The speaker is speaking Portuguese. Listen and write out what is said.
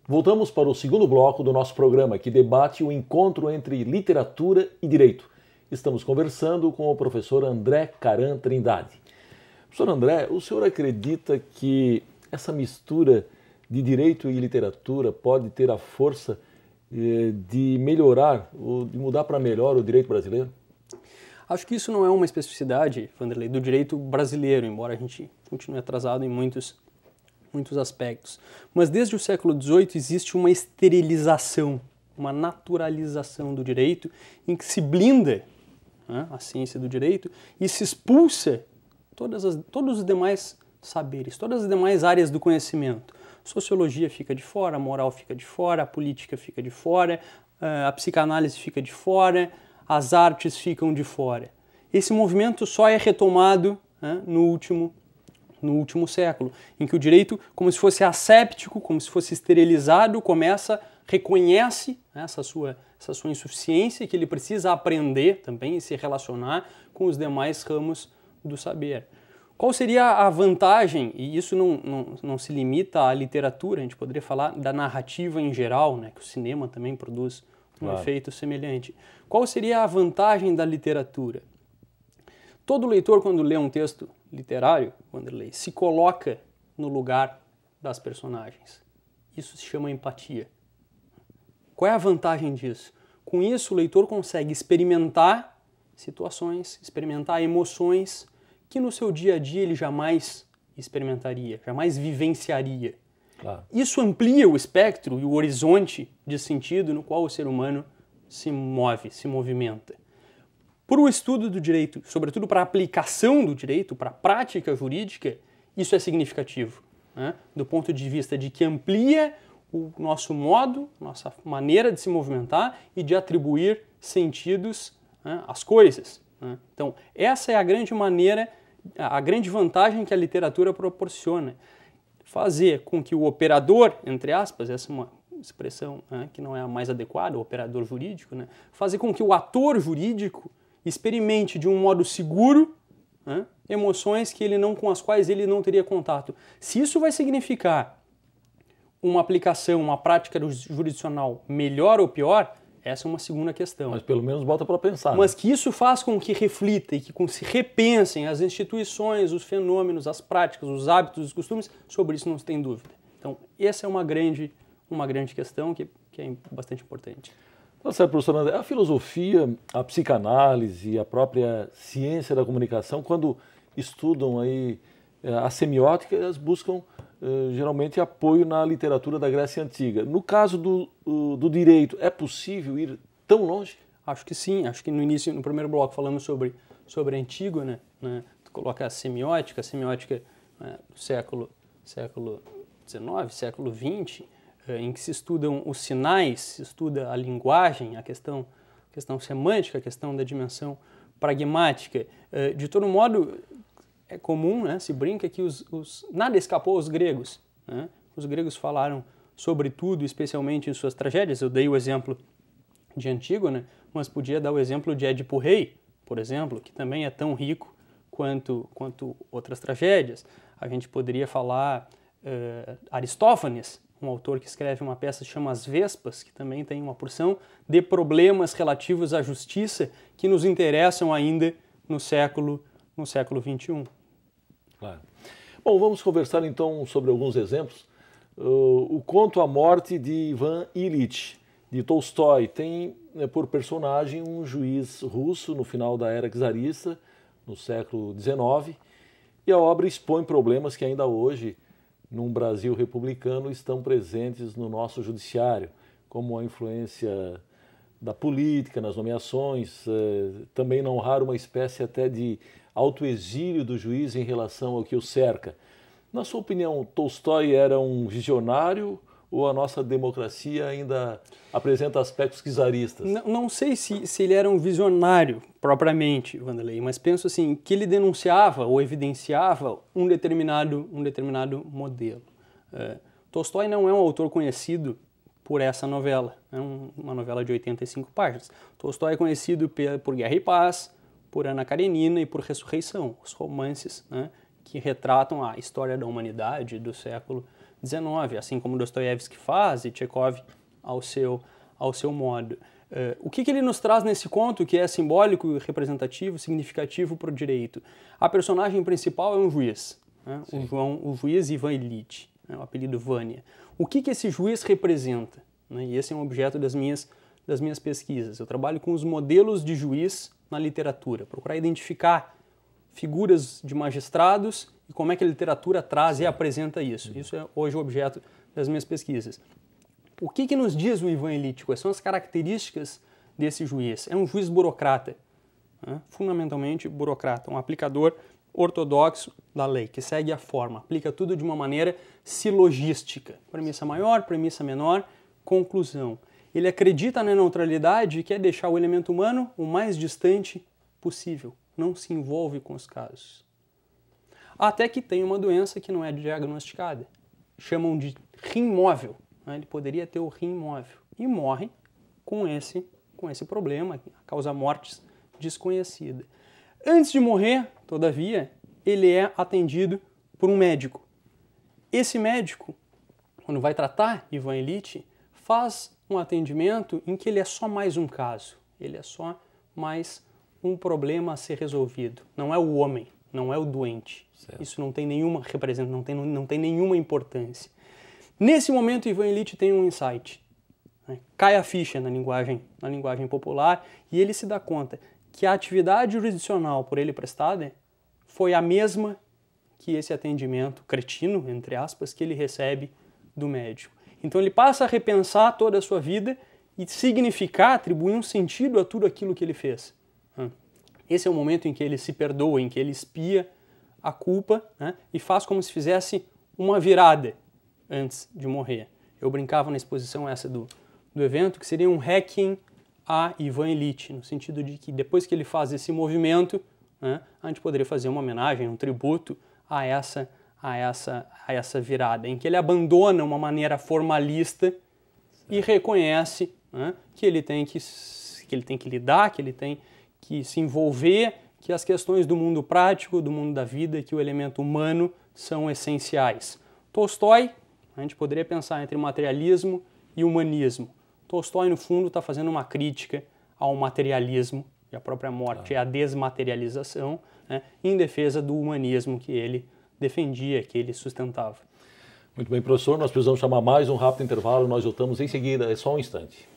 Voltamos para o segundo bloco do nosso programa, que debate o encontro entre literatura e direito. Estamos conversando com o professor André Caran Trindade. Professor André, o senhor acredita que essa mistura de direito e literatura pode ter a força de melhorar, ou de mudar para melhor o direito brasileiro? Acho que isso não é uma especificidade, Vanderlei, do direito brasileiro, embora a gente continue atrasado em muitos aspectos. Mas desde o século XVIII existe uma esterilização, uma naturalização do direito, em que se blinda, né, a ciência do direito e se expulsa todos os demais saberes, todas as demais áreas do conhecimento. Sociologia fica de fora, a moral fica de fora, a política fica de fora, a psicanálise fica de fora, as artes ficam de fora. Esse movimento só é retomado, né, no último século, em que o direito, como se fosse asséptico, como se fosse esterilizado, reconhece, né, essa sua insuficiência, que ele precisa aprender também e se relacionar com os demais ramos do saber. Qual seria a vantagem, e isso não se limita à literatura, a gente poderia falar da narrativa em geral, né, que o cinema também produz um efeito semelhante. Qual seria a vantagem da literatura? Todo leitor, quando lê um texto literário, Vanderlei, se coloca no lugar das personagens. Isso se chama empatia. Qual é a vantagem disso? Com isso, o leitor consegue experimentar situações, experimentar emoções que no seu dia a dia ele jamais experimentaria, jamais vivenciaria. Claro. Isso amplia o espectro e o horizonte de sentido no qual o ser humano se move, se movimenta. Para o estudo do direito, sobretudo para a aplicação do direito, para a prática jurídica, isso é significativo, né? Do ponto de vista de que amplia o nosso modo, nossa maneira de se movimentar e de atribuir sentidos, né, às coisas, né? Então, essa é a grande maneira, a grande vantagem que a literatura proporciona. Fazer com que o operador, entre aspas, essa é uma expressão, né, que não é a mais adequada, o operador jurídico, né, fazer com que o ator jurídico experimente de um modo seguro, né, emoções com as quais ele não teria contato. Se isso vai significar uma aplicação, uma prática jurisdicional melhor ou pior, essa é uma segunda questão. Mas pelo menos bota para pensar. Mas que isso faz com que reflita e que se repensem as instituições, os fenômenos, as práticas, os hábitos, os costumes, sobre isso não se tem dúvida. Então, essa é uma grande questão que é bastante importante. Tá certo, professor André. A filosofia, a psicanálise e a própria ciência da comunicação, quando estudam aí a semiótica, elas buscam geralmente apoio na literatura da Grécia Antiga. No caso do direito, é possível ir tão longe? Acho que sim. Acho que no primeiro bloco falamos sobre a Antígona, né? Tu coloca a semiótica, né, do século XIX, século XX, em que se estudam os sinais, se estuda a linguagem, a questão semântica, a questão da dimensão pragmática. De todo modo, é comum, né, se brinca que nada escapou aos gregos, né? Os gregos falaram sobre tudo, especialmente em suas tragédias. Eu dei o exemplo de Antígona, mas podia dar o exemplo de Édipo Rei, por exemplo, que também é tão rico quanto outras tragédias. A gente poderia falar Aristófanes, um autor que escreve uma peça que chama As Vespas, que também tem uma porção de problemas relativos à justiça que nos interessam ainda no século XXI. Claro. Bom, vamos conversar então sobre alguns exemplos. O conto A Morte de Ivan Ilitch, de Tolstói, tem por personagem um juiz russo no final da era czarista, no século XIX, e a obra expõe problemas que ainda hoje, num Brasil republicano, estão presentes no nosso judiciário, como a influência da política nas nomeações, também não raro uma espécie até de autoexílio do juiz em relação ao que o cerca. Na sua opinião, Tolstói era um visionário ou a nossa democracia ainda apresenta aspectos czaristas? Não sei se ele era um visionário propriamente, Vanderlei, mas penso assim, que ele denunciava ou evidenciava um determinado modelo. Tolstói não é um autor conhecido por essa novela, é uma novela de 85 páginas. Tolstói é conhecido por Guerra e Paz, por Ana Karenina e por Ressurreição, os romances, né, que retratam a história da humanidade do século XIX, assim como Dostoiévski faz e Tchekov ao seu modo. O que ele nos traz nesse conto que é simbólico, representativo, significativo para o direito? A personagem principal é um juiz, né? O juiz Ivan Ilitch, né? O apelido Vânia. O que esse juiz representa? Né? E esse é um objeto das minhas pesquisas. Eu trabalho com os modelos de juiz na literatura, procurar identificar figuras de magistrados e como é que a literatura traz e apresenta isso. Isso é hoje o objeto das minhas pesquisas. O que nos diz o Ivan Ilitch? Quais são as características desse juiz? É um juiz burocrata, né? Fundamentalmente burocrata, um aplicador ortodoxo da lei, que segue a forma, aplica tudo de uma maneira silogística. Premissa maior, premissa menor, conclusão. Ele acredita na neutralidade e quer deixar o elemento humano o mais distante possível, não se envolve com os casos. Até que tem uma doença que não é diagnosticada, chamam de rim móvel. Ele poderia ter o rim móvel e morre com esse problema, causa mortes desconhecida. Antes de morrer, todavia, ele é atendido por um médico. Esse médico, quando vai tratar Ivan Ilitch, faz um atendimento em que ele é só mais um caso, ele é só mais um problema a ser resolvido. Não é o homem, não é o doente. Certo. Isso não tem nenhuma não tem nenhuma importância. Nesse momento, Ivan Ilitch tem um insight. Né? Cai a ficha na linguagem popular e ele se dá conta que a atividade jurisdicional por ele prestada foi a mesma que esse atendimento cretino, entre aspas, que ele recebe do médico. Então ele passa a repensar toda a sua vida e significar, atribuir um sentido a tudo aquilo que ele fez. Esse é o momento em que ele se perdoa, em que ele expia a culpa, né? E faz como se fizesse uma virada antes de morrer. Eu brincava na exposição essa do evento que seria um requiem a Ivan Ilitch, no sentido de que depois que ele faz esse movimento, né, a gente poderia fazer uma homenagem, um tributo a essa virada, em que ele abandona uma maneira formalista e reconhece, né, que ele tem que lidar, que ele tem que se envolver, que as questões do mundo prático, do mundo da vida, que o elemento humano são essenciais. Tolstói, a gente poderia pensar entre materialismo e humanismo. Tolstói, no fundo, está fazendo uma crítica ao materialismo, e a própria morte é a desmaterialização, né, em defesa do humanismo que ele defendia, que ele sustentava. Muito bem, professor, nós precisamos chamar mais um rápido intervalo, nós voltamos em seguida, é só um instante.